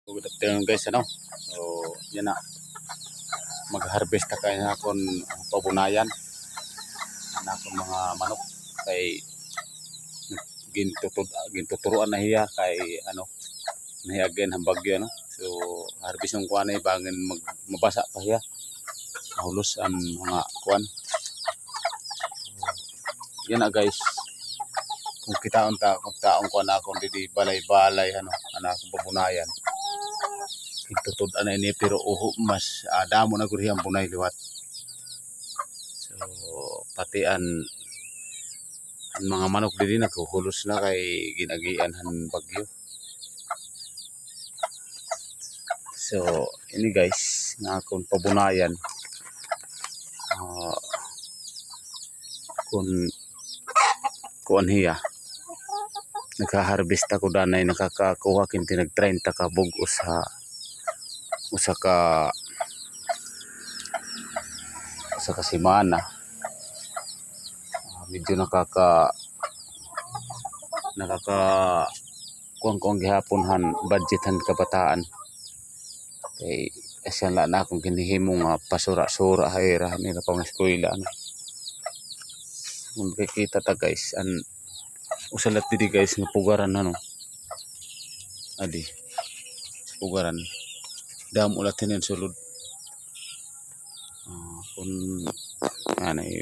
Good afternoon guys, ano? So, yan na. Mag-harvest na kayo na akong pabunayan. Na akong mga manok. Kay gintuturuan na hiya kay ano, nahiyagin ang bagyo, ano? So, harvest ng kuwan ay bangin mabasa pa hiya. Mahulos ang mga kuwan. Yan na guys. Kung kung taong kuwan na akong di balay-balay, ano, akong pabunayan. Tutod anay ni pero mas damo na gud hiyang bunay liwat. So pati ang mga manok diri nakuhulos na kay ginagian han bagyo. So ini guys nga akong pabunayan kun hiya naka-harvest ako danay nakakakuha kinti nag 30 ka bug-os sa usa ka semana. Medyo kuang gihapon han budget han kabataan kay asyan la na akong ginihimo nga pasura-sura hayra nila pang eskwela, ano. Kung kikita ta guys an usalat diri guys nga pugaran, ano, adi pugaran dam ulat tinin sulod kun anay